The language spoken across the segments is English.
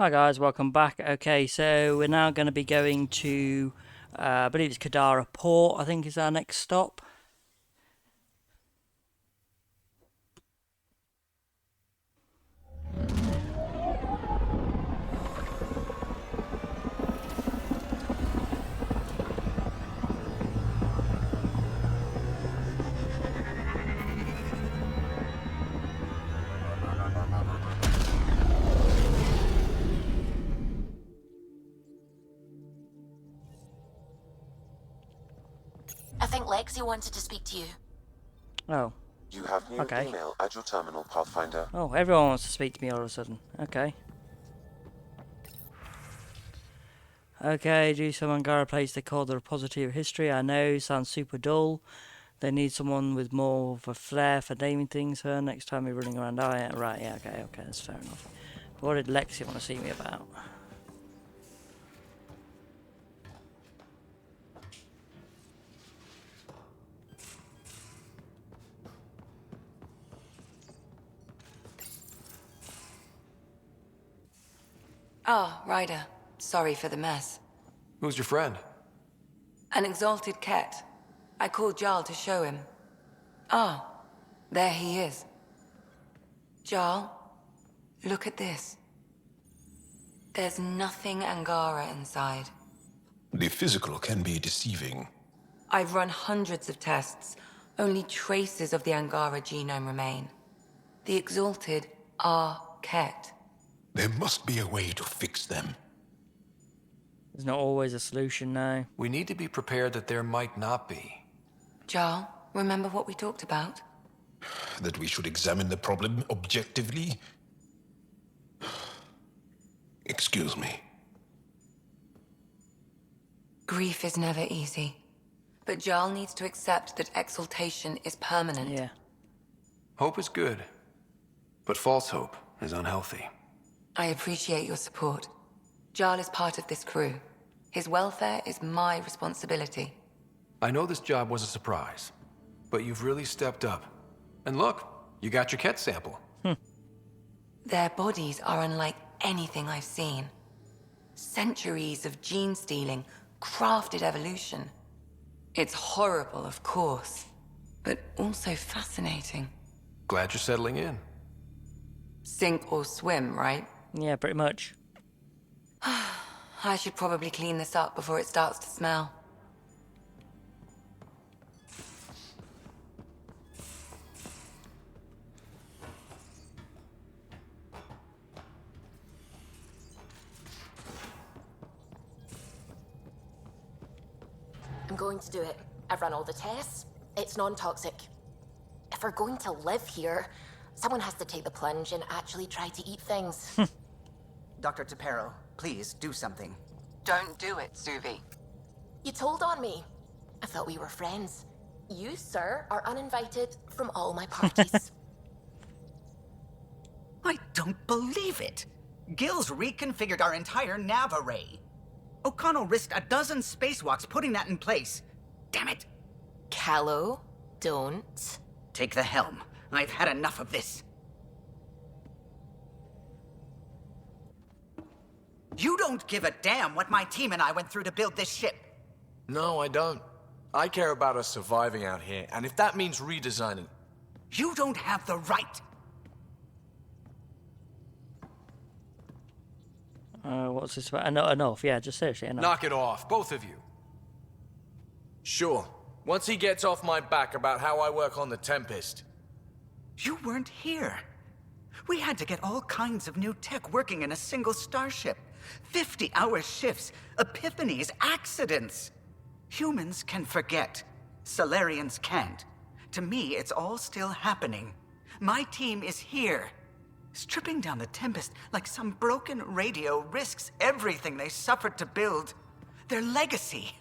Hi guys, welcome back. Okay, so we're now going to be going to, I believe it's Kadara Port, I think is our next stop. I think Lexi wanted to speak to you. Oh, You have new okay. email at your terminal, Pathfinder. Oh, everyone wants to speak to me all of a sudden. Okay. Okay, do some Angara plays they call the repository of history. I know, sounds super dull. They need someone with more of a flair for naming things. Her next time we're running around. Oh, yeah, right, yeah, okay, that's fair enough. What did Lexi want to see me about? Ah, Ryder. Sorry for the mess. Who's your friend? An exalted cat. I called Jarl to show him. Ah, there he is. Jarl, look at this. There's nothing Angara inside. The physical can be deceiving. I've run hundreds of tests. Only traces of the Angara genome remain. The exalted are Ket. There must be a way to fix them. There's not always a solution now. We need to be prepared that there might not be. Jarl, remember what we talked about? That we should examine the problem objectively? Excuse me. Grief is never easy. But Jarl needs to accept that exaltation is permanent. Yeah. Hope is good, but false hope is unhealthy. I appreciate your support. Jarl is part of this crew. His welfare is my responsibility. I know this job was a surprise, but you've really stepped up. And look, you got your Ket sample. Their bodies are unlike anything I've seen. Centuries of gene stealing, crafted evolution. It's horrible, of course, but also fascinating. Glad you're settling in. Sink or swim, right? Yeah, pretty much. I should probably clean this up before it starts to smell. I'm going to do it. I've run all the tests. It's non-toxic. If we're going to live here, someone has to take the plunge and actually try to eat things. Dr. Tapero, please do something. Don't do it, Suvi. You told on me. I thought we were friends. You, sir, are uninvited from all my parties. I don't believe it. Gil's reconfigured our entire nav array. O'Connell risked a dozen spacewalks putting that in place. Damn it. Callow, don't. Take the helm. I've had enough of this. You don't give a damn what my team and I went through to build this ship. No, I don't. I care about us surviving out here, and if that means redesigning... You don't have the right. What's this about? Enough, yeah, just seriously, enough. Knock it off, both of you. Sure, once he gets off my back about how I work on the Tempest. You weren't here. We had to get all kinds of new tech working in a single starship. 50-hour shifts, epiphanies, accidents. Humans can forget. Solarians can't. To me, it's all still happening. My team is here. Stripping down the Tempest like some broken radio risks everything they suffered to build. Their legacy.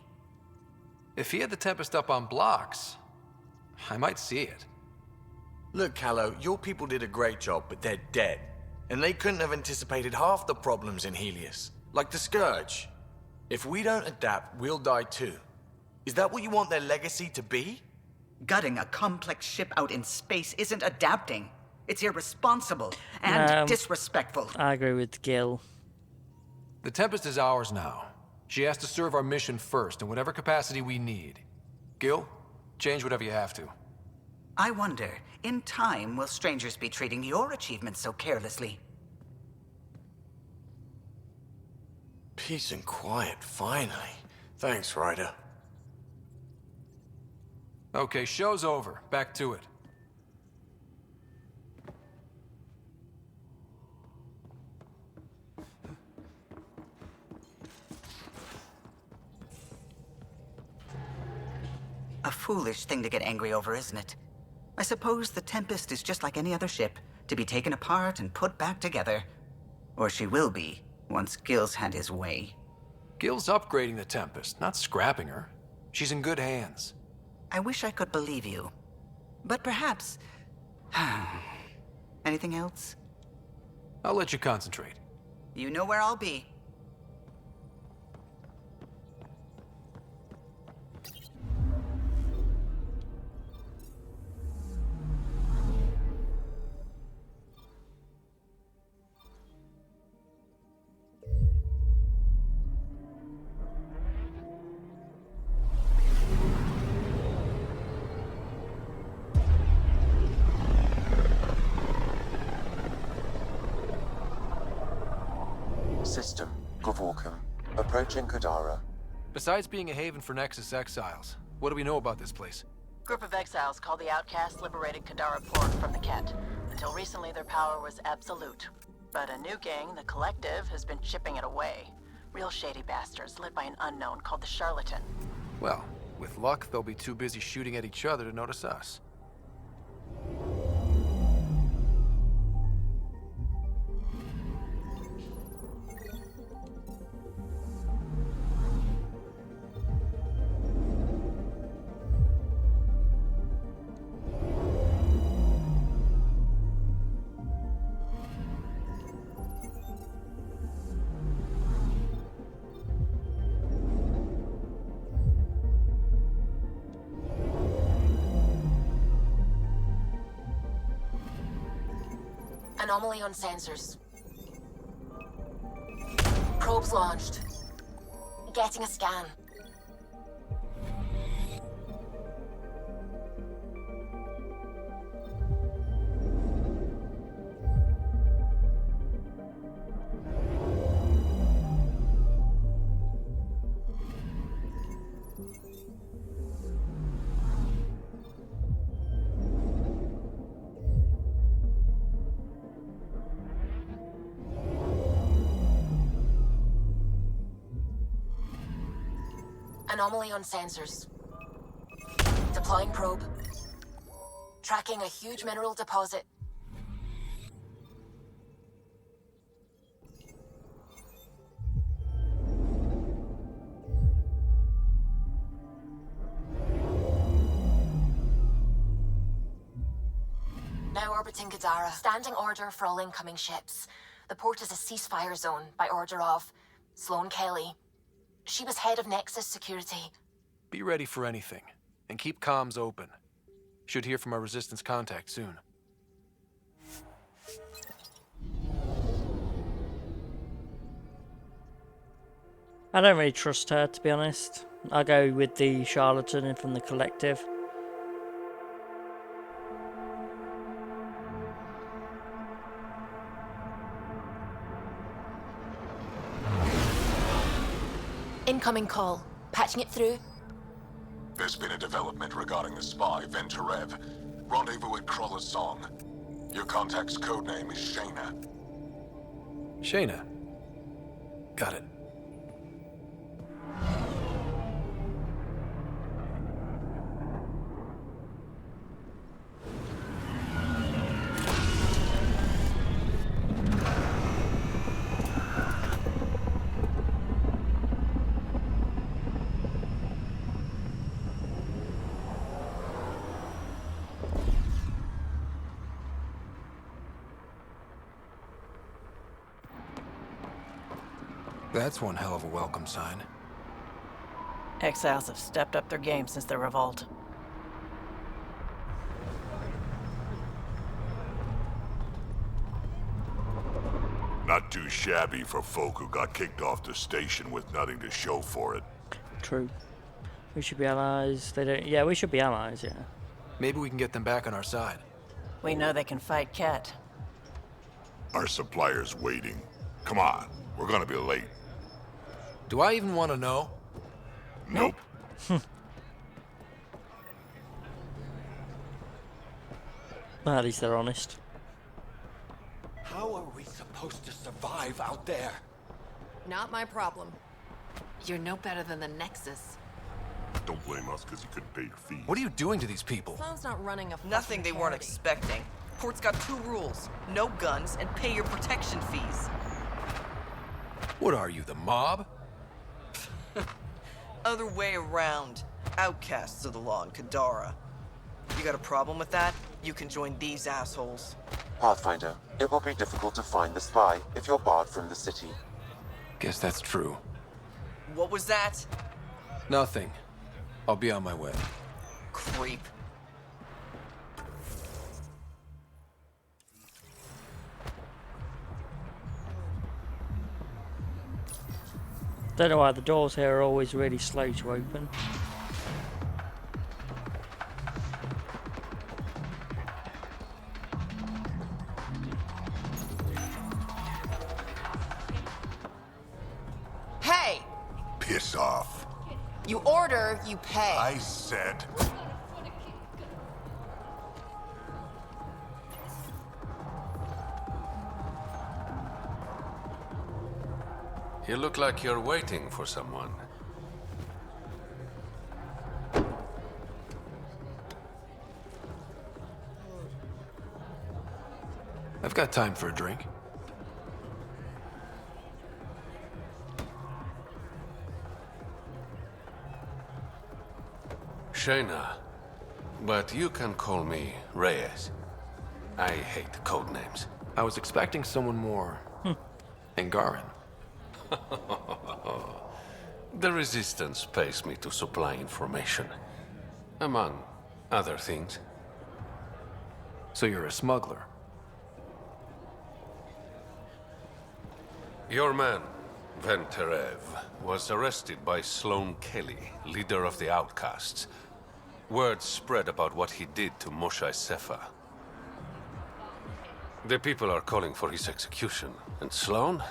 If he had the Tempest up on blocks, I might see it. Look, Callow, your people did a great job, but they're dead. And they couldn't have anticipated half the problems in Helios. Like the Scourge. If we don't adapt, we'll die too. Is that what you want their legacy to be? Gutting a complex ship out in space isn't adapting. It's irresponsible and disrespectful. I agree with Gil. The Tempest is ours now. She has to serve our mission first, in whatever capacity we need. Gil, change whatever you have to. I wonder, in time, will strangers be treating your achievements so carelessly? Peace and quiet, finally. Thanks, Ryder. Okay, show's over. Back to it. A foolish thing to get angry over, isn't it? I suppose the Tempest is just like any other ship, to be taken apart and put back together. Or she will be, once Gil's had his way. Gil's upgrading the Tempest, not scrapping her. She's in good hands. I wish I could believe you. But perhaps... Anything else? I'll let you concentrate. You know where I'll be. System, Gavorkum. Approaching Kadara. Besides being a haven for Nexus Exiles, what do we know about this place? Group of exiles called the Outcasts liberated Kadara port from the Ket. Until recently, their power was absolute. But a new gang, the Collective, has been chipping it away. Real shady bastards led by an unknown called the Charlatan. Well, with luck, they'll be too busy shooting at each other to notice us. Anomaly on sensors. Probes launched. Getting a scan. Anomaly on sensors. Deploying probe. Tracking a huge mineral deposit. Now orbiting Kadara. Standing order for all incoming ships. The port is a ceasefire zone by order of Sloane Kelly. She was head of Nexus Security. Be ready for anything, and keep comms open. Should hear from our Resistance contact soon. I don't really trust her, to be honest. I'll go with the charlatan from the Collective. Incoming call. Patching it through. There's been a development regarding the spy, Venturev. Rendezvous at Crawler's Song. Your contact's codename is Shayna. Shayna. Got it. That's one hell of a welcome sign. Exiles have stepped up their game since their revolt. Not not too shabby for folk who got kicked off the station with nothing to show for it. True. We should be allies. They don't. Yeah, we should be allies. Yeah. Maybe we can get them back on our side. We know they can fight Ket. Our supplier's waiting. Come on, we're gonna be late. Do I even want to know? Nope. At least they're honest. How are we supposed to survive out there? Not my problem. You're no better than the Nexus. Don't blame us because you couldn't pay your fees. What are you doing to these people? Sloan's not running a Nothing they weren't expecting. Port's got 2 rules. No guns and pay your protection fees. What are you, the mob? Other way around. Outcasts of the law in Kadara. You got a problem with that? You can join these assholes. Pathfinder, it will be difficult to find the spy if you're barred from the city. Guess that's true. What was that? Nothing. I'll be on my way. Creep. Don't know why the doors here are always really slow to open. Hey! Piss off. You order, you pay. I said. You look like you're waiting for someone. I've got time for a drink. Shayna, but you can call me Reyes. I hate code names. I was expecting someone more... Angaran. The Resistance pays me to supply information, among other things. So you're a smuggler? Your man, Venterev, was arrested by Sloan Kelly, leader of the Outcasts. Word spread about what he did to Moshe Sefa. The people are calling for his execution, and Sloan?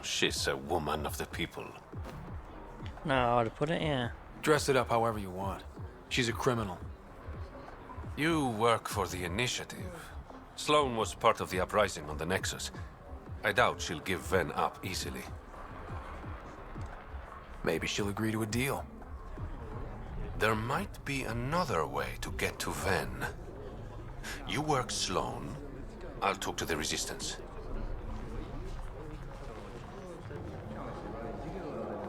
She's a woman of the people. No, how to put it, yeah. Dress it up however you want. She's a criminal. You work for the Initiative. Sloan was part of the uprising on the Nexus. I doubt she'll give Ven up easily. Maybe she'll agree to a deal. There might be another way to get to Ven. You work Sloan, I'll talk to the Resistance.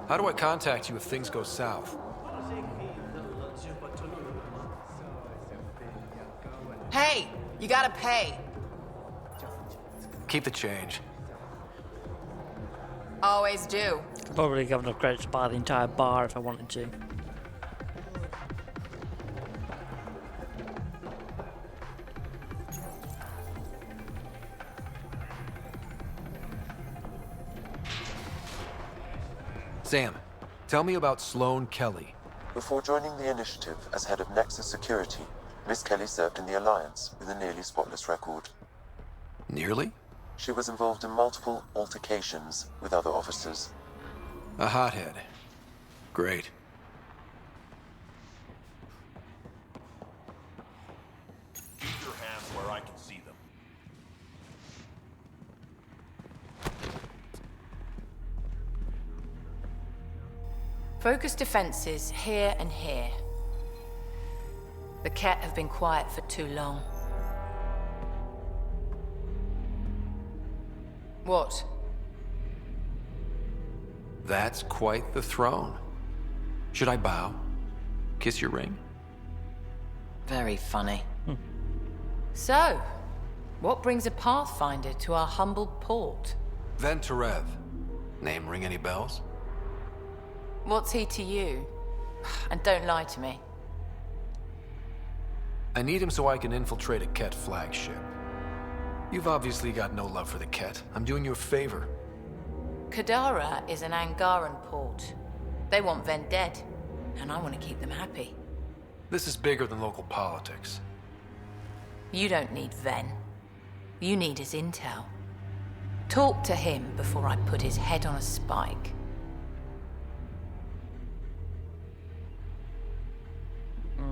How do I contact you if things go south? Hey! You gotta pay. Keep the change. Always do. I'd probably have enough credits to buy the entire bar if I wanted to. Sam, tell me about Sloan Kelly. Before joining the Initiative as head of Nexus Security, Miss Kelly served in the Alliance with a nearly spotless record. Nearly? She was involved in multiple altercations with other officers. A hothead. Great. Keep your hands where I can see them. Focus defenses here and here. The Ket have been quiet for too long. What? That's quite the throne. Should I bow? Kiss your ring? Very funny. So, what brings a Pathfinder to our humble port? Venterev. Name ring any bells? What's he to you? And don't lie to me. I need him so I can infiltrate a Ket flagship. You've obviously got no love for the Ket. I'm doing you a favor. Kadara is an Angaran port. They want Ven dead, and I want to keep them happy. This is bigger than local politics. You don't need Ven. You need his intel. Talk to him before I put his head on a spike.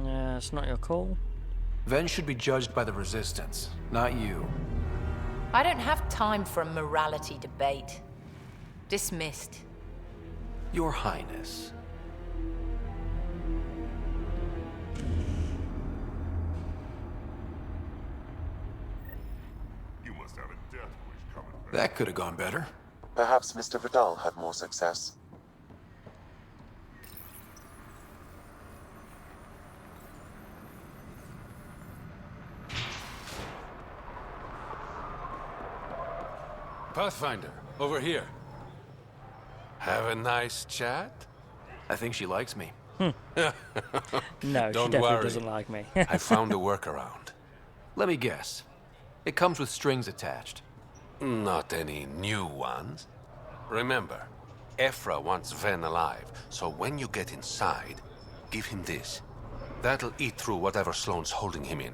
Yeah, it's not your call. Ven should be judged by the Resistance, not you. I don't have time for a morality debate. Dismissed. Your Highness. You must have a death wish coming back. That could have gone better. Perhaps Mr. Vidal had more success. Pathfinder, over here. Have a nice chat? I think she likes me. No, she Don't definitely worry. doesn't like me. I found a workaround. Let me guess. It comes with strings attached. Not any new ones. Remember, Ephra wants Ven alive, so when you get inside, give him this. That'll eat through whatever Sloane's holding him in,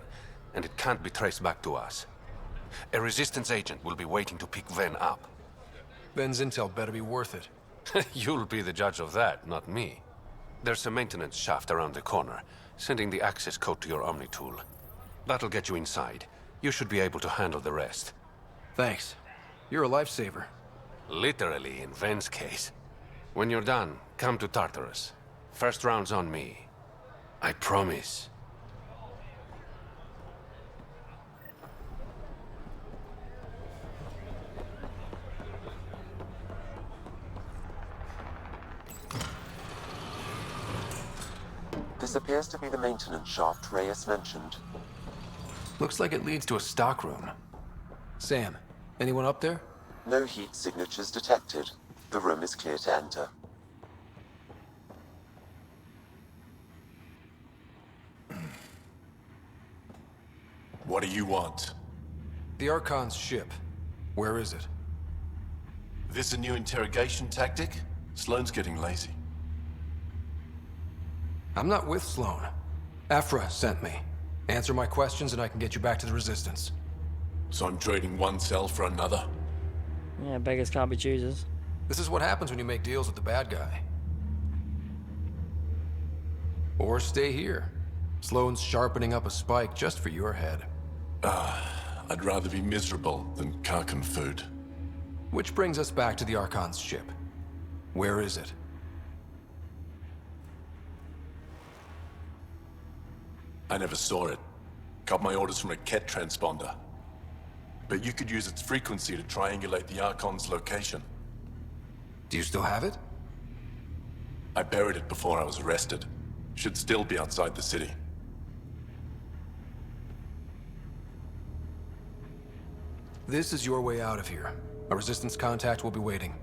and it can't be traced back to us. A Resistance agent will be waiting to pick Ven up. Ven's intel better be worth it. You'll be the judge of that, not me. There's a maintenance shaft around the corner, sending the access code to your Omni tool. That'll get you inside. You should be able to handle the rest. Thanks. You're a lifesaver. Literally, in Ven's case. When you're done, come to Tartarus. First round's on me. I promise. This appears to be the maintenance shaft Reyes mentioned. Looks like it leads to a stockroom. Sam, anyone up there? No heat signatures detected. The room is clear to enter. What do you want? The Archon's ship. Where is it? This a new interrogation tactic? Sloane's getting lazy. I'm not with Sloane. Ephra sent me. Answer my questions and I can get you back to the Resistance. So I'm trading one cell for another? Yeah, beggars can't be choosers. This is what happens when you make deals with the bad guy. Or stay here. Sloane's sharpening up a spike just for your head. I'd rather be miserable than Karkan food. Which brings us back to the Archon's ship. Where is it? I never saw it. Got my orders from a Ket transponder. But you could use its frequency to triangulate the Archon's location. Do you still have it? I buried it before I was arrested. Should still be outside the city. This is your way out of here. A Resistance contact will be waiting.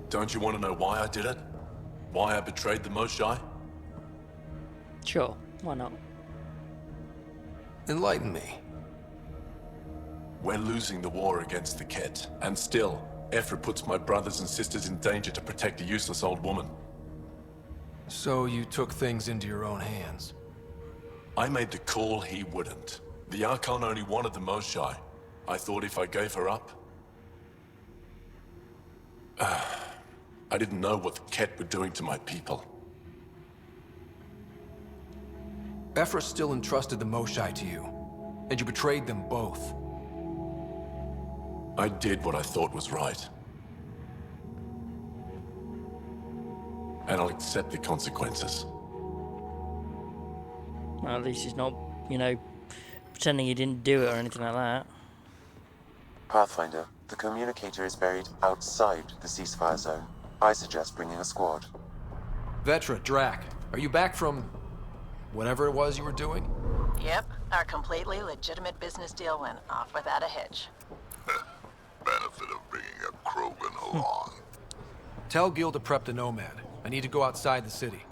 Don't you want to know why I did it? Why I betrayed the Moshae? Sure, why not? Enlighten me. We're losing the war against the Ket, and still, Ephra puts my brothers and sisters in danger to protect a useless old woman. So you took things into your own hands. I made the call he wouldn't. The Archon only wanted the Moshae. I thought if I gave her up... I didn't know what the Ket were doing to my people. Ephra still entrusted the Moshae to you, and you betrayed them both. I did what I thought was right. And I'll accept the consequences. Well, at least he's not, you know, pretending he didn't do it or anything like that. Pathfinder, the communicator is buried outside the ceasefire zone. I suggest bringing a squad. Vetra, Drac, are you back from... whatever it was you were doing? Yep, our completely legitimate business deal went off without a hitch. Benefit of bringing a Krogan along. Tell Gil to prep the Nomad. I need to go outside the city.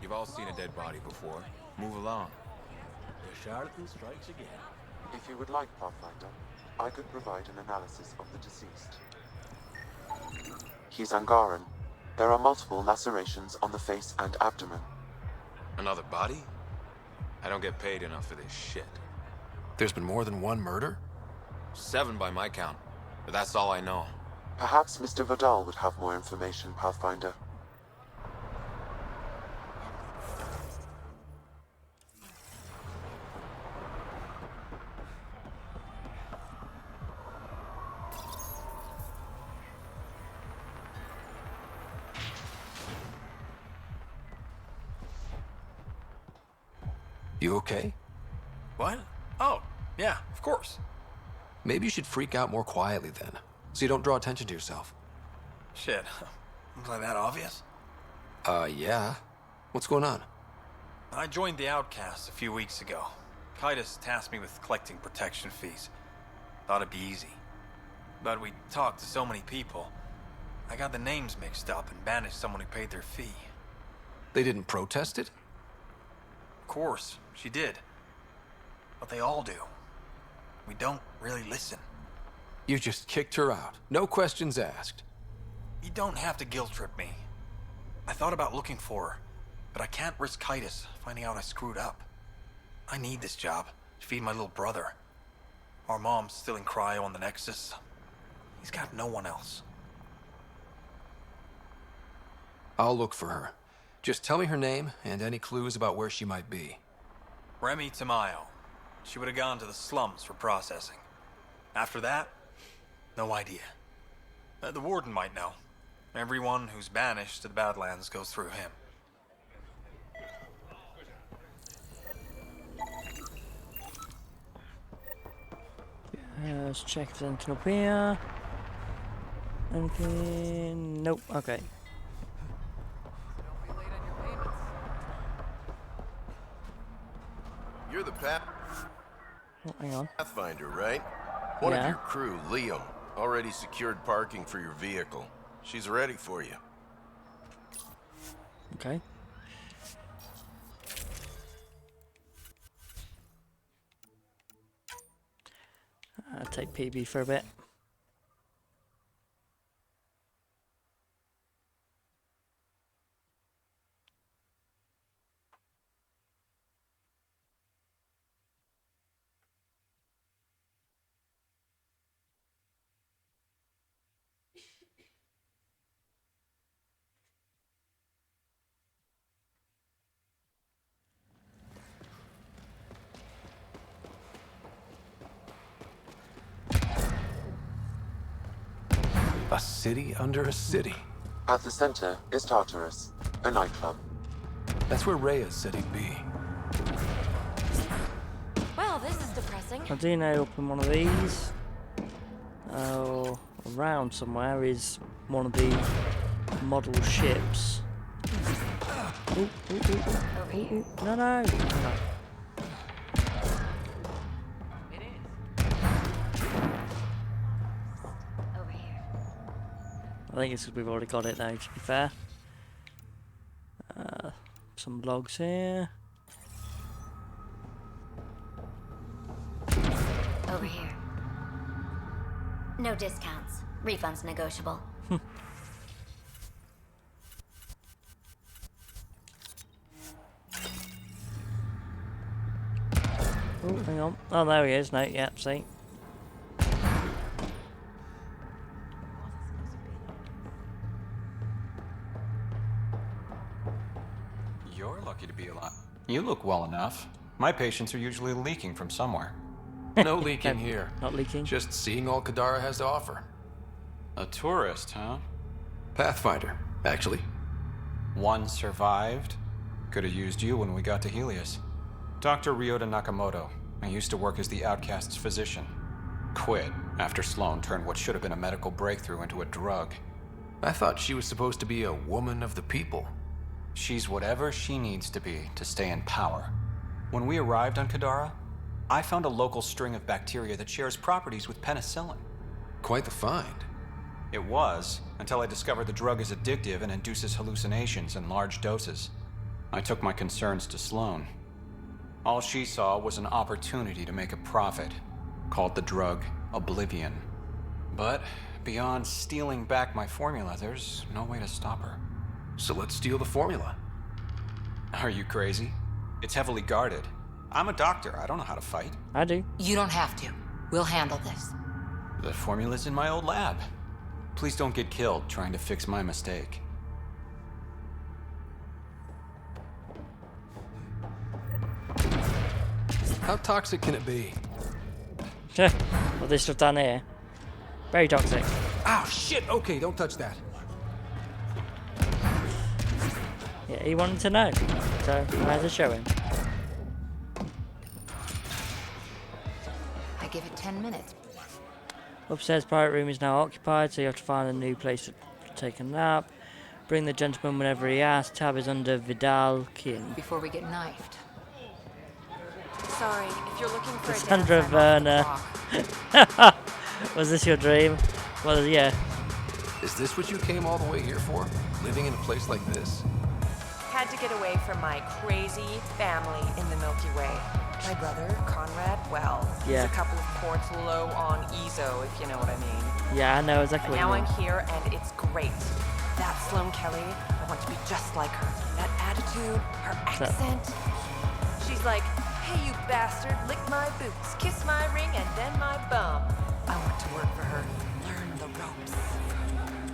You've all seen a dead body before. Move along. The charlatan strikes again. If you would like, Pathfinder, I could provide an analysis of the deceased. He's Angaran. There are multiple lacerations on the face and abdomen. Another body? I don't get paid enough for this shit. There's been more than one murder? 7 by my count, but that's all I know. Perhaps Mr. Vidal would have more information, Pathfinder. You okay? What? Oh, yeah, of course. Maybe you should freak out more quietly then, so you don't draw attention to yourself. Shit. Was I that obvious? Yeah. What's going on? I joined the Outcasts a few weeks ago. Kaitis tasked me with collecting protection fees. Thought it'd be easy. But we talked to so many people. I got the names mixed up and banished someone who paid their fee. They didn't protest it? Of course, she did. But they all do. We don't really listen. You just kicked her out. No questions asked. You don't have to guilt trip me. I thought about looking for her, but I can't risk Kaitis finding out I screwed up. I need this job to feed my little brother. Our mom's still in cryo on the Nexus. He's got no one else. I'll look for her. Just tell me her name and any clues about where she might be. Remy Tamayo. She would have gone to the slums for processing. After that, no idea. The warden might know. Everyone who's banished to the Badlands goes through him. Let's check if there's anything up here. Anything? Nope. Okay. You're the Oh, hang on. Pathfinder, right? One of Yeah. your crew, Liam, already secured parking for your vehicle. She's ready for you. Okay. I'll take PB for a bit. A city under a city. At the center is Tartarus, a nightclub. That's where Reyes said he'd be. Well, this is depressing. I do know up in one of these. Oh, around somewhere is one of the model ships. Ooh, ooh, ooh, ooh, ooh, ooh. No, no. I think it's because we've already got it though, to be fair. Some logs here. Over here. No discounts. Refunds negotiable. Oh, hang on. Oh, there he is. No, yep, see. You're lucky to be alive. You look well enough. My patients are usually leaking from somewhere. No leaking here. Not leaking. Just seeing all Kadara has to offer. A tourist, huh? Pathfinder, actually. One survived. Could have used you when we got to Helios. Dr. Ryota Nakamoto. I used to work as the Outcast's physician. Quit after Sloan turned what should have been a medical breakthrough into a drug. I thought she was supposed to be a woman of the people. She's whatever she needs to be to stay in power. When we arrived on Kadara, I found a local string of bacteria that shares properties with penicillin. Quite the find. It was, until I discovered the drug is addictive and induces hallucinations in large doses. I took my concerns to Sloan. All she saw was an opportunity to make a profit, called the drug Oblivion. But beyond stealing back my formula, there's no way to stop her. So let's steal the formula. Are you crazy? It's heavily guarded. I'm a doctor. I don't know how to fight. I do. You don't have to. We'll handle this. The formula's in my old lab. Please don't get killed trying to fix my mistake. How toxic can it be? Well, this stuff down here. Very toxic. Oh, shit! Okay, don't touch that. Yeah, he wanted to know, so I had to show him. I give it 10 minutes. Upstairs private room is now occupied, so you have to find a new place to take a nap. Bring the gentleman whenever he asks. Tab is under Vidal King. Before we get knifed. Sorry, if you're looking for Cassandra a Werner. Was this your dream? Well, yeah. Is this what you came all the way here for? Living in a place like this? Had to get away from my crazy family in the Milky Way. My brother, Conrad, well, Yeah. he's a couple of ports low on EZO, if you know what I mean. Yeah, I know exactly But what now you mean. I'm here, and it's great. That Sloane Kelly, I want to be just like her. That attitude, her accent. She's like, hey, you bastard, lick my boots, kiss my ring, and then my bum. I want to work for her, learn the ropes.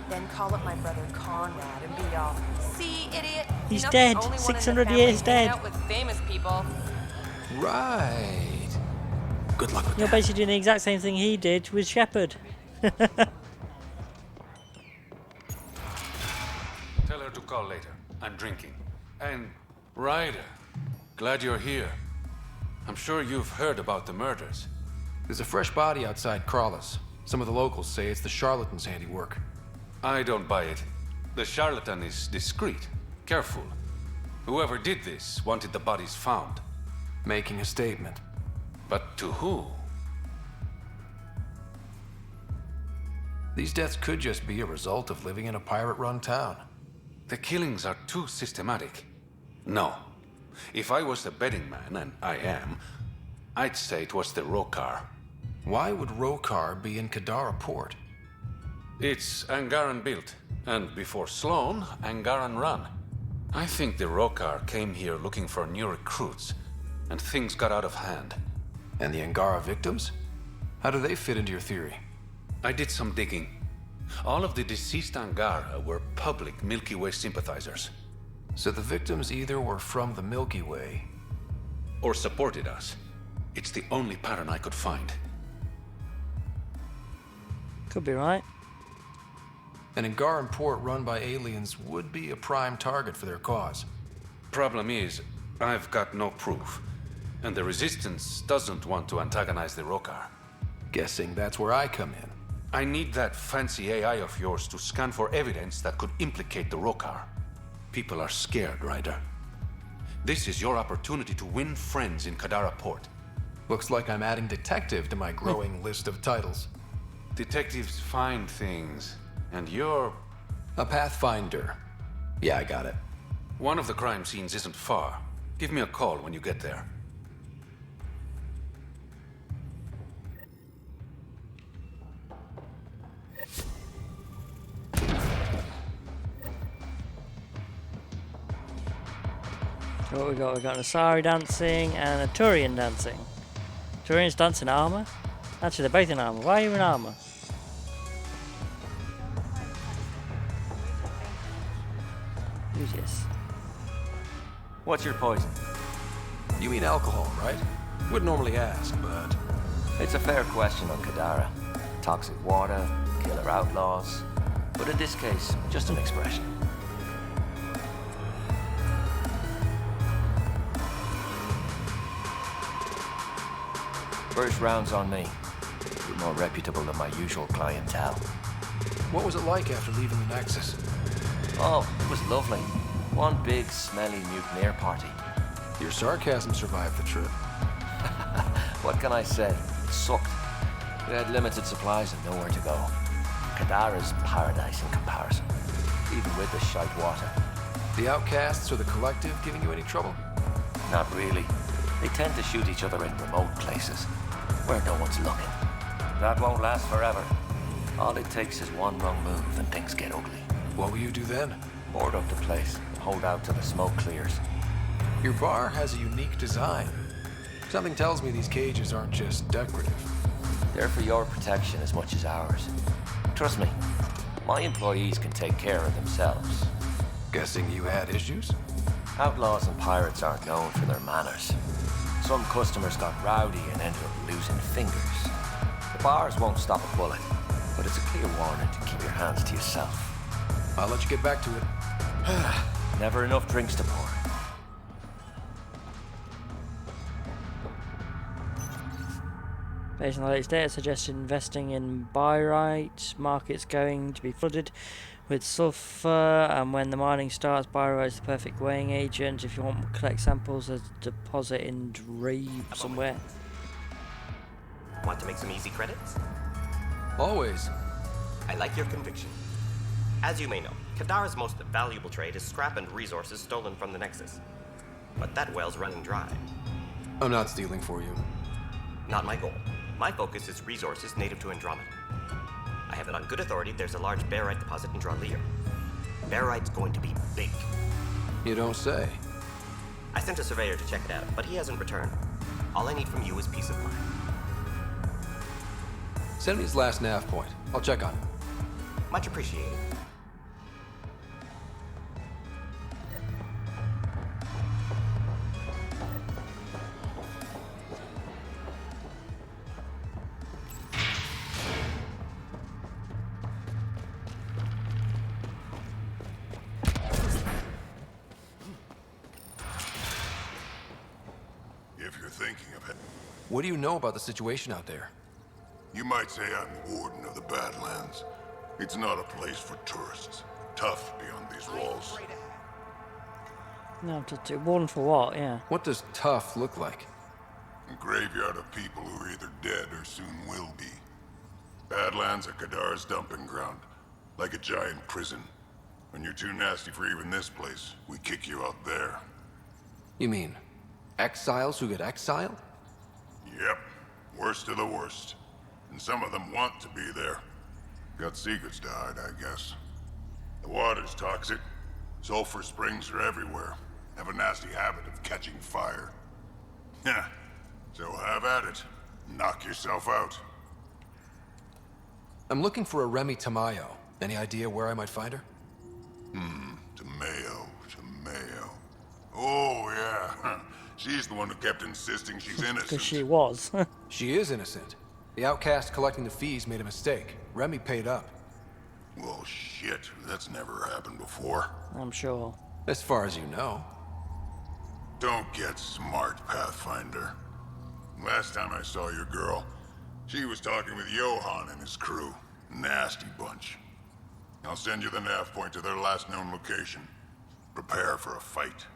Then call up my brother Conrad and be all, see, idiot? He's you know, dead. the only one in the 600 family years hanging dead. out with famous people. Right. Good luck with You're that. basically doing the exact same thing he did with Shepard. Tell her to call later. I'm drinking. And Ryder, glad you're here. I'm sure you've heard about the murders. There's a fresh body outside Crawlers. Some of the locals say it's the charlatan's handiwork. I don't buy it. The charlatan is discreet, careful. Whoever did this wanted the bodies found. Making a statement. But to who? These deaths could just be a result of living in a pirate-run town. The killings are too systematic. No. If I was the betting man, and I am, I'd say it was the Rokar. Why would Rokar be in Kadara port? It's Angaran built, and before Sloane, Angaran run. I think the Rokar came here looking for new recruits, and things got out of hand. And the Angara victims? How do they fit into your theory? I did some digging. All of the deceased Angara were public Milky Way sympathizers. So the victims either were from the Milky Way... or supported us. It's the only pattern I could find. Could be right. An Angaran port run by aliens would be a prime target for their cause. Problem is, I've got no proof. And the Resistance doesn't want to antagonize the Rokar. Guessing that's where I come in. I need that fancy AI of yours to scan for evidence that could implicate the Rokar. People are scared, Ryder. This is your opportunity to win friends in Kadara Port. Looks like I'm adding detective to my growing list of titles. Detectives find things, and you're... a pathfinder. Yeah, I got it. One of the crime scenes isn't far. Give me a call when you get there. So what we got? We got an Asari dancing and a Turian dancing. Turian's dancing in armor? Actually, they're both in armor. Why are you in armor? Who's this? What's your poison? You mean alcohol, right? Would normally ask, but... It's a fair question on Kadara. Toxic water, killer outlaws. But in this case, just an expression. First round's on me. Be more reputable than my usual clientele. What was it like after leaving the Nexus? Oh, it was lovely. One big, smelly mutineer party. Your sarcasm survived the trip. What can I say? It sucked. We had limited supplies and nowhere to go. Kadara's paradise in comparison, even with the shite water. The outcasts or the collective giving you any trouble? Not really. They tend to shoot each other in remote places, where no one's looking. That won't last forever. All it takes is one wrong move and things get ugly. What will you do then? Board up the place, hold out till the smoke clears. Your bar has a unique design. Something tells me these cages aren't just decorative. They're for your protection as much as ours. Trust me, my employees can take care of themselves. Guessing you had issues? Outlaws and pirates aren't known for their manners. Some customers got rowdy and ended up losing fingers. The bars won't stop a bullet, but it's a clear warning to keep your hands to yourself. I'll let you get back to it. Never enough drinks to pour. Based on the latest data suggesting investing in Byrite, market's going to be flooded with sulfur, and when the mining starts, Byrite is the perfect weighing agent. If you want to collect samples, there's a deposit in Drebe somewhere. Want to make some easy credits? Always. I like your conviction. As you may know, Kadara's most valuable trade is scrap and resources stolen from the Nexus. But that well's running dry. I'm not stealing for you. Not my goal. My focus is resources native to Andromeda. I have it on good authority there's a large barite deposit in Dralier. Barite's going to be big. You don't say. I sent a surveyor to check it out, but he hasn't returned. All I need from you is peace of mind. Send me his last nav point. I'll check on him. Much appreciated. If you're thinking of it. What do you know about the situation out there? You might say I'm the warden of the Badlands. It's not a place for tourists. Tough beyond these walls. No, to warn for what? Yeah. What does tough look like? A graveyard of people who are either dead or soon will be. Badlands are Kadara's dumping ground. Like a giant prison. When you're too nasty for even this place, we kick you out there. You mean exiles who get exiled? Yep. Worst of the worst. And some of them want to be there. Got secrets to hide, I guess. The water's toxic. Sulfur springs are everywhere. Have a nasty habit of catching fire. Yeah. So have at it. Knock yourself out. I'm looking for a Remy Tamayo. Any idea where I might find her? Tamayo. Oh, yeah. She's the one who kept insisting she's innocent. Because she was. She is innocent. The outcast collecting the fees made a mistake. Remy paid up. Well, shit. That's never happened before. I'm sure. As far as you know. Don't get smart, Pathfinder. Last time I saw your girl, she was talking with Johan and his crew. Nasty bunch. I'll send you the nav point to their last known location. Prepare for a fight.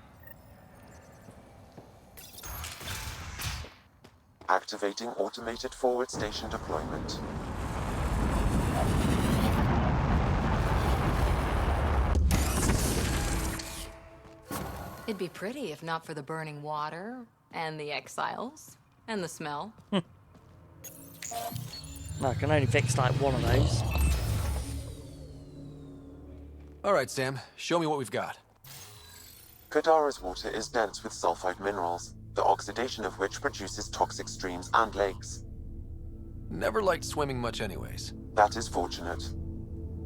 Activating automated forward station deployment. It'd be pretty if not for the burning water, and the exiles, and the smell. I can only fix like one of those. Alright, Sam. Show me what we've got. Kadara's water is dense with sulfide minerals, the oxidation of which produces toxic streams and lakes. Never liked swimming much anyways. That is fortunate.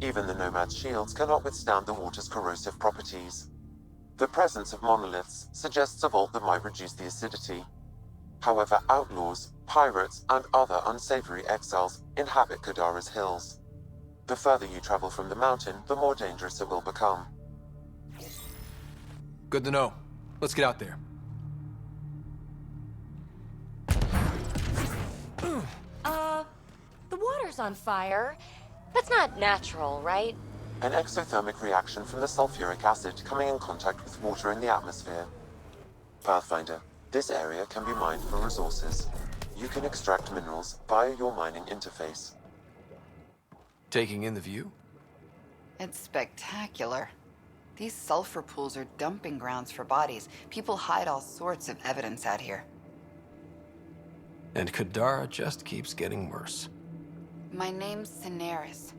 Even the Nomad's shields cannot withstand the water's corrosive properties. The presence of monoliths suggests a vault that might reduce the acidity. However, outlaws, pirates, and other unsavory exiles inhabit Kadara's hills. The further you travel from the mountain, the more dangerous it will become. Good to know. Let's get out there. The water's on fire. That's not natural, right? An exothermic reaction from the sulfuric acid coming in contact with water in the atmosphere. Pathfinder, this area can be mined for resources. You can extract minerals via your mining interface. Taking in the view? It's spectacular. These sulfur pools are dumping grounds for bodies. People hide all sorts of evidence out here. And Kadara just keeps getting worse. My name's Cineris.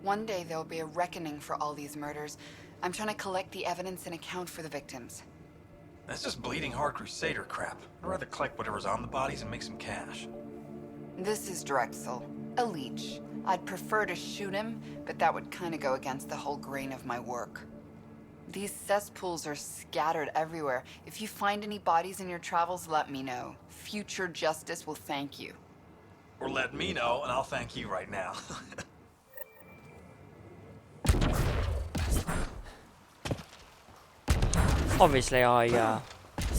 One day there'll be a reckoning for all these murders. I'm trying to collect the evidence and account for the victims. That's just bleeding heart crusader crap. I'd rather collect whatever's on the bodies and make some cash. This is Drexel, a leech. I'd prefer to shoot him, but that would kind of go against the whole grain of my work. These cesspools are scattered everywhere. If you find any bodies in your travels, let me know. Future justice will thank you. Or let me know, and I'll thank you right now. Obviously, I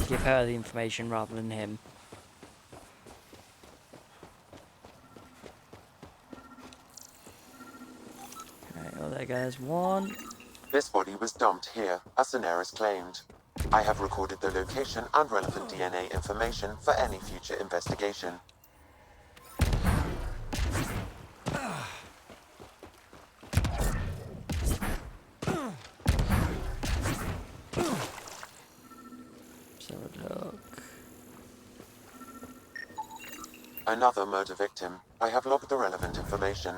give her the information rather than him. Okay, well, there goes one. This body was dumped here, as Cineris claimed. I have recorded the location and relevant DNA information for any future investigation. So look. Another murder victim. I have logged the relevant information.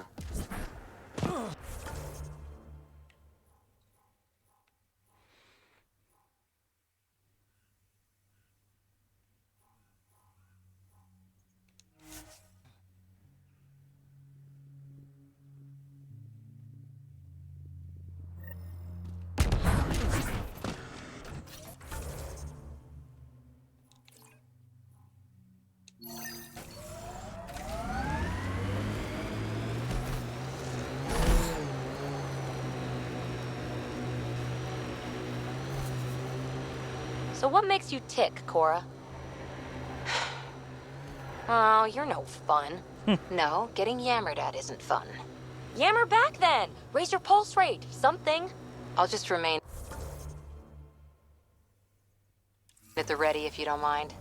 So what makes you tick, Cora? Oh, you're no fun. No, getting yammered at isn't fun. Yammer back then! Raise your pulse rate, something. I'll just remain at the ready if you don't mind.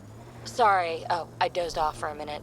Sorry, oh, I dozed off for a minute.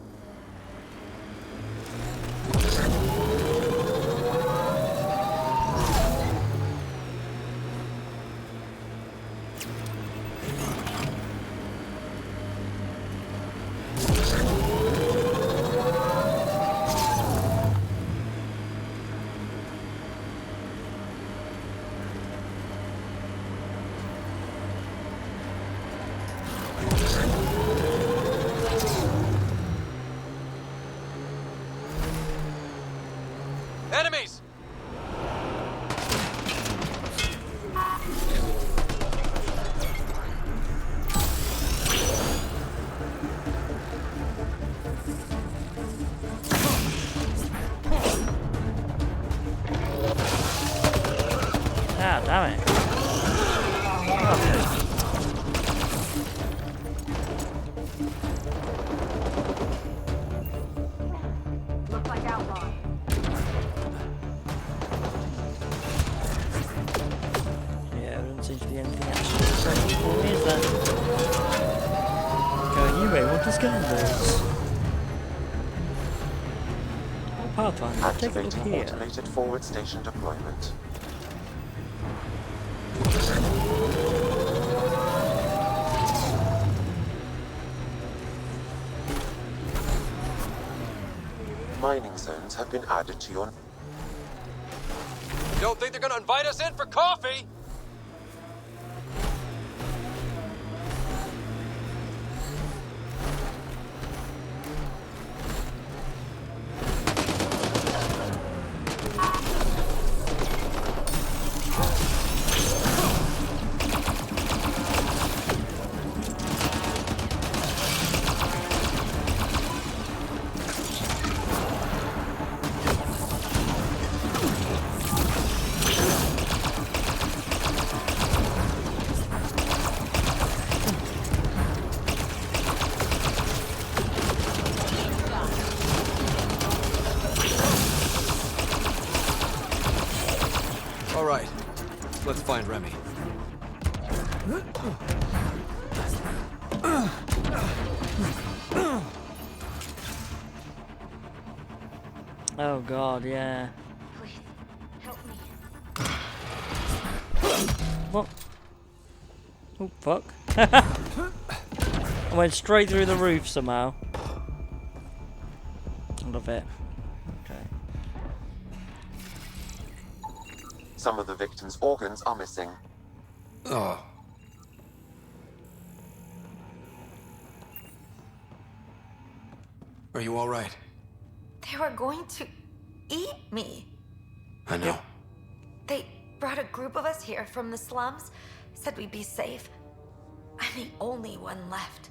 Enemies! Ah, damn it. Looks like outlaws. Yeah, there doesn't seem to be anything actually exciting for me, is there? Go, you may want to scan those. Oh, Pathfinder, take a look Activating here. automated forward station deployment. Mining zones have been added to your... Don't think they're gonna invite us in for coffee? All right, let's find Remy. Oh god, yeah. Please, help me. What? Oh, fuck. I went straight through the roof somehow. of it. Okay. Some of the victim's organs are missing. Oh. Are you all right? They were going to eat me. I know. They brought a group of us here from the slums, said we'd be safe. I'm the only one left.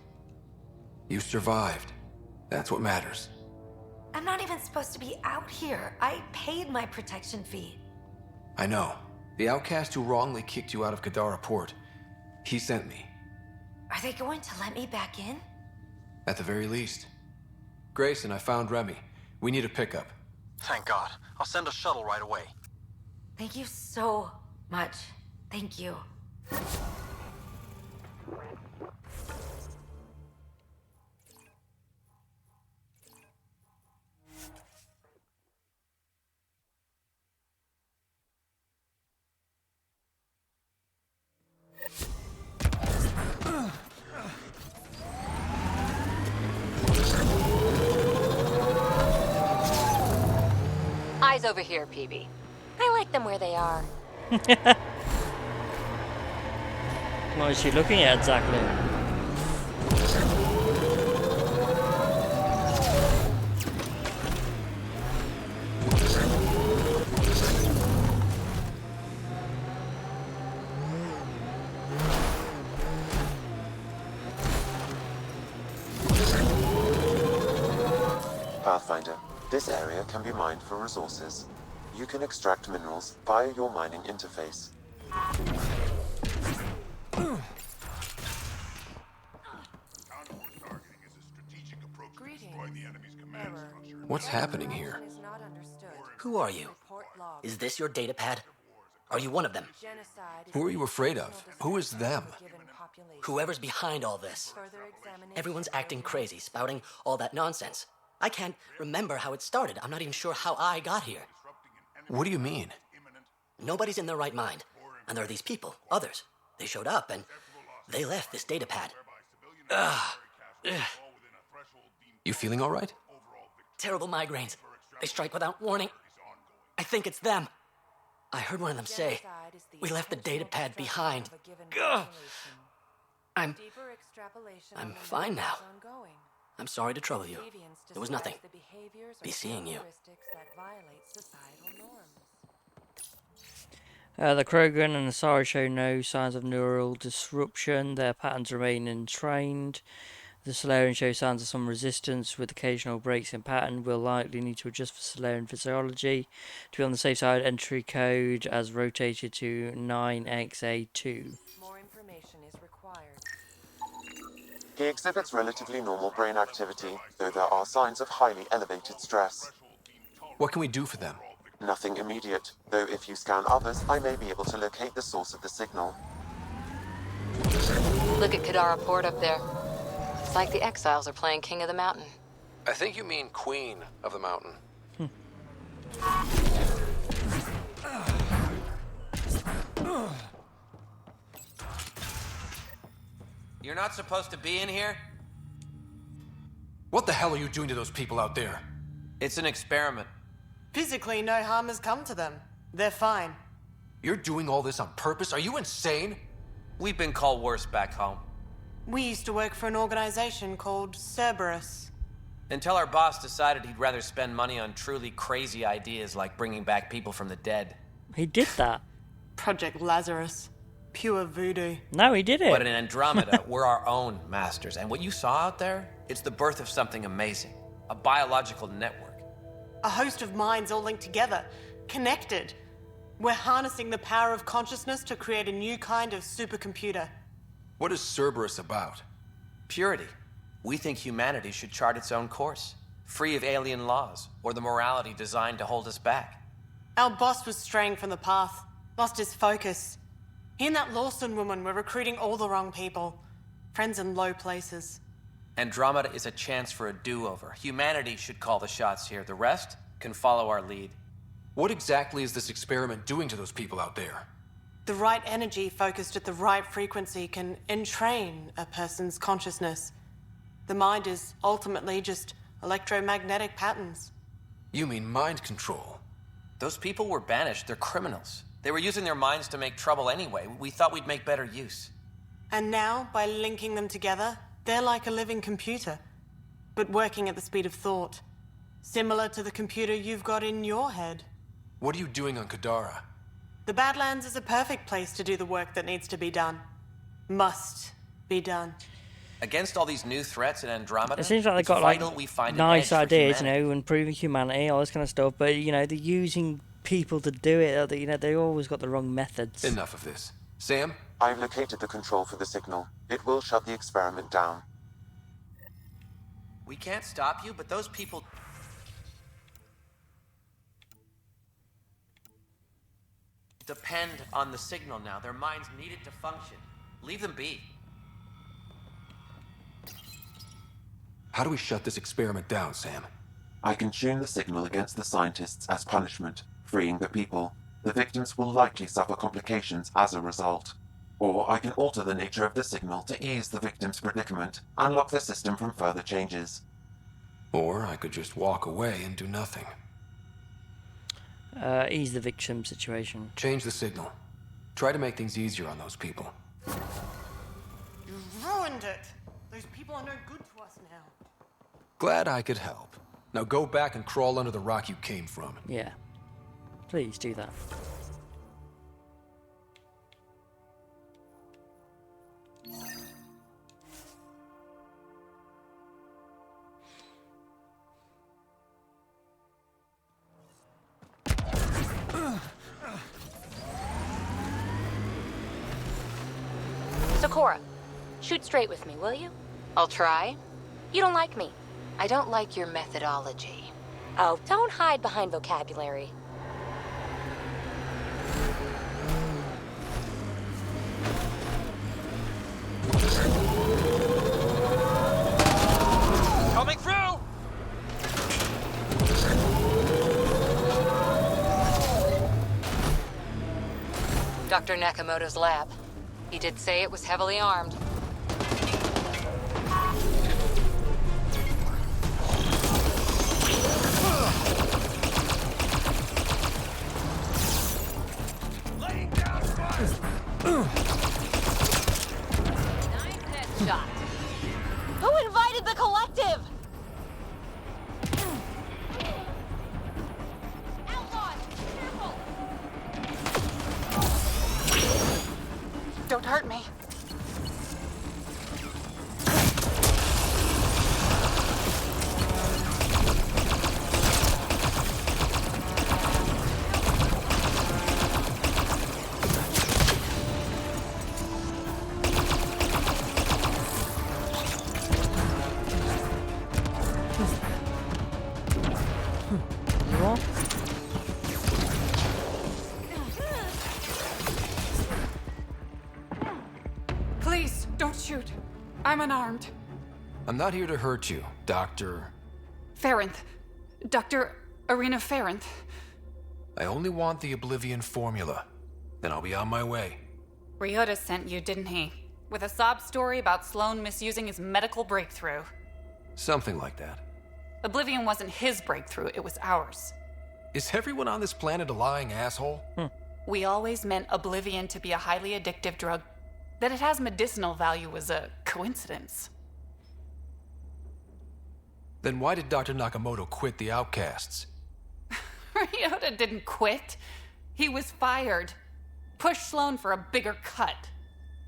You survived. That's what matters. I'm not even supposed to be out here. I paid my protection fee. I know. The outcast who wrongly kicked you out of Kadara Port. He sent me. Are they going to let me back in? At the very least. Grayson, I found Remy. We need a pickup. Thank God. I'll send a shuttle right away. Thank you so much. Thank you. Eyes over here, PB. I like them where they are. What is she looking at exactly? Pathfinder, this area can be mined for resources. You can extract minerals via your mining interface. What's happening here? Who are you? Is this your datapad? Are you one of them? Who are you afraid of? Who is them? Whoever's behind all this. Everyone's acting crazy, spouting all that nonsense. I can't remember how it started. I'm not even sure how I got here. What do you mean? Nobody's in their right mind. And there are these people, others. They showed up and they left this datapad. Ugh. You feeling all right? Terrible migraines. They strike without warning. I think it's them. I heard one of them say, "We left the datapad behind." Ugh. I'm fine now. I'm sorry to trouble you. It was nothing. Be seeing you. The Krogan and the Asari show no signs of neural disruption. Their patterns remain untrained. The Solarian show signs of some resistance with occasional breaks in pattern. We'll likely need to adjust for Solarian physiology. To be on the safe side, entry code as rotated to 9XA2. More information is required. He exhibits relatively normal brain activity, though there are signs of highly elevated stress. What can we do for them? Nothing immediate, though if you scan others, I may be able to locate the source of the signal. Look at Kadara Port up there. It's like the Exiles are playing King of the Mountain. I think you mean Queen of the Mountain. You're not supposed to be in here? What the hell are you doing to those people out there? It's an experiment. Physically, no harm has come to them. They're fine. You're doing all this on purpose? Are you insane? We've been called worse back home. We used to work for an organization called Cerberus. Until our boss decided he'd rather spend money on truly crazy ideas like bringing back people from the dead. He did that. Project Lazarus. Pure voodoo. No, he did it. But in Andromeda, we're our own masters. And what you saw out there, it's the birth of something amazing. A biological network. A host of minds all linked together, connected. We're harnessing the power of consciousness to create a new kind of supercomputer. What is Cerberus about? Purity. We think humanity should chart its own course, free of alien laws or the morality designed to hold us back. Our boss was straying from the path, lost his focus. He and that Lawson woman were recruiting all the wrong people, friends in low places. Andromeda is a chance for a do-over. Humanity should call the shots here. The rest can follow our lead. What exactly is this experiment doing to those people out there? The right energy focused at the right frequency can entrain a person's consciousness. The mind is ultimately just electromagnetic patterns. You mean mind control? Those people were banished. They're criminals. They were using their minds to make trouble anyway. We thought we'd make better use. And now, by linking them together, they're like a living computer, but working at the speed of thought. Similar to the computer you've got in your head. What are you doing on Kadara? The Badlands is a perfect place to do the work that needs to be done. Must be done. Against all these new threats in Andromeda, It seems like they've got vital like we find nice an edge for ideas, humanity. improving humanity, all this kind of stuff. But they're using people to do it. They always got the wrong methods. Enough of this. Sam? I've located the control for the signal. It will shut the experiment down. We can't stop you, but those people... depend on the signal now. Their minds need it to function. Leave them be. How do we shut this experiment down, Sam? I can tune the signal against the scientists as punishment, freeing the people. The victims will likely suffer complications as a result. Or I can alter the nature of the signal to ease the victim's predicament, unlock the system from further changes. Or I could just walk away and do nothing. Ease the victim situation. Change the signal. Try to make things easier on those people. You ruined it! Those people are no good to us now. Glad I could help. Now go back and crawl under the rock you came from. Yeah. Please do that. Socorro, shoot straight with me, will you? I'll try. You don't like me. I don't like your methodology. Oh, don't hide behind vocabulary. Coming through! Dr. Nakamoto's lab. He did say it was heavily armed. Nice headshot. Who invited the collective? Outlaws, careful! Don't hurt me. Please, don't shoot. I'm unarmed. I'm not here to hurt you, Dr. Farinth. Dr. Arena Farinth. I only want the Oblivion formula. Then I'll be on my way. Ryota sent you, didn't he? With a sob story about Sloan misusing his medical breakthrough. Something like that. Oblivion wasn't his breakthrough, it was ours. Is everyone on this planet a lying asshole? We always meant Oblivion to be a highly addictive drug. That it has medicinal value was a coincidence. Then why did Dr. Nakamoto quit the Outcasts? Ryota didn't quit. He was fired. Pushed Sloan for a bigger cut.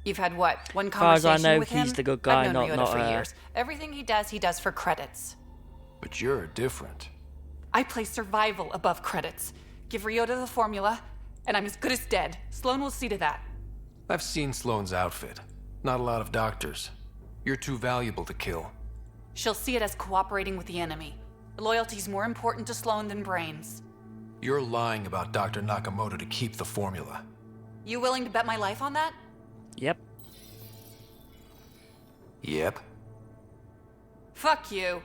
You've had what? One As far as conversation I know, with him? he's the good guy, I've known Ryota not for years. Everything he does for credits. But you're different. I place survival above credits. Give Ryota the formula, and I'm as good as dead. Sloan will see to that. I've seen Sloane's outfit. Not a lot of doctors. You're too valuable to kill. She'll see it as cooperating with the enemy. Loyalty's more important to Sloan than brains. You're lying about Dr. Nakamoto to keep the formula. You willing to bet my life on that? Yep. Yep. Fuck you.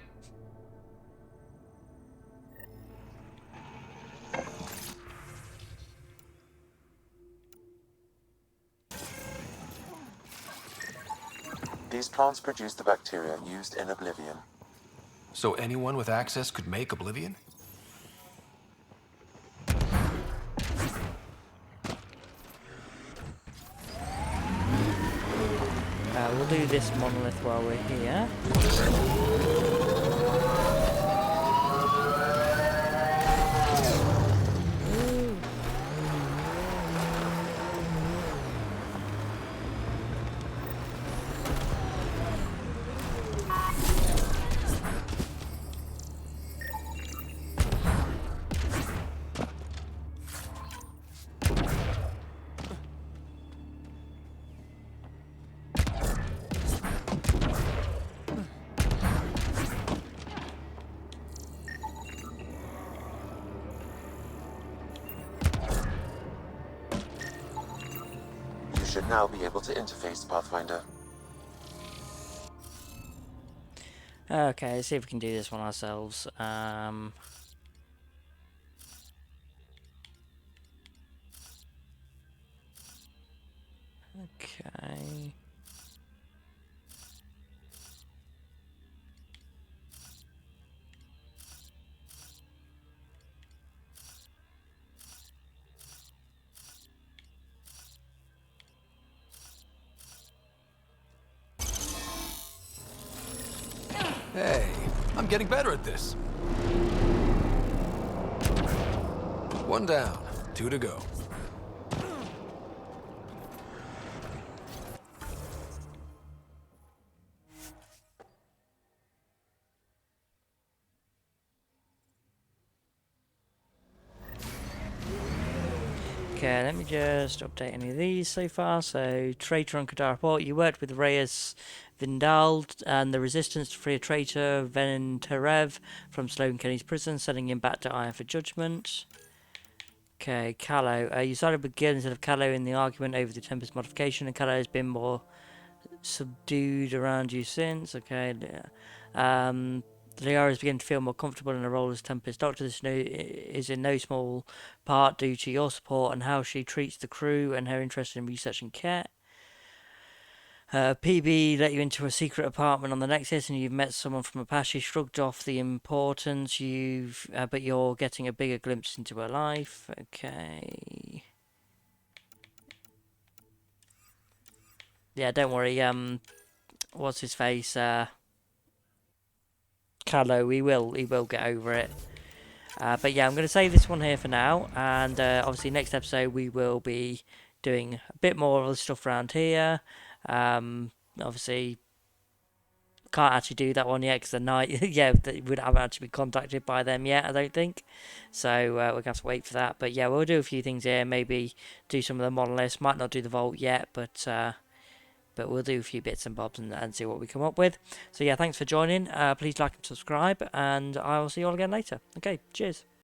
These plants produce the bacteria used in Oblivion. So anyone with access could make Oblivion? we'll do this monolith while we're here. Should now be able to interface, Pathfinder. Okay, let's see if we can do this one ourselves. Okay. Hey, I'm getting better at this. One down, 2 to go. Okay, let me just update any of these so far. So, traitor on Kadara Port. You worked with Reyes Vindal and the resistance to free a traitor, Venin Terev, from Sloan Kenny's prison, sending him back to Iron for judgment. Okay, Callow. You started with Gil instead of Callow in the argument over the Tempest modification, and Callow has been more subdued around you since. Okay. Liara is beginning to feel more comfortable in her role as Tempest Doctor. This is in no small part due to your support and how she treats the crew and her interest in research and care. PB let you into a secret apartment on the Nexus, and you've met someone from a past. She shrugged off the importance but you're getting a bigger glimpse into her life. Okay. Yeah, don't worry. What's his face? Callow, he will get over it. But yeah, I'm going to save this one here for now, and obviously next episode we will be doing a bit more of the stuff around here. Obviously can't actually do that one yet because the night, yeah, we haven't actually been contacted by them yet, I don't think. So we're going to have to wait for that. But yeah, we'll do a few things here, maybe do some of the monoliths, might not do the vault yet, but we'll do a few bits and bobs and see what we come up with. So yeah, thanks for joining. Please like and subscribe, and I will see you all again later. Okay, cheers.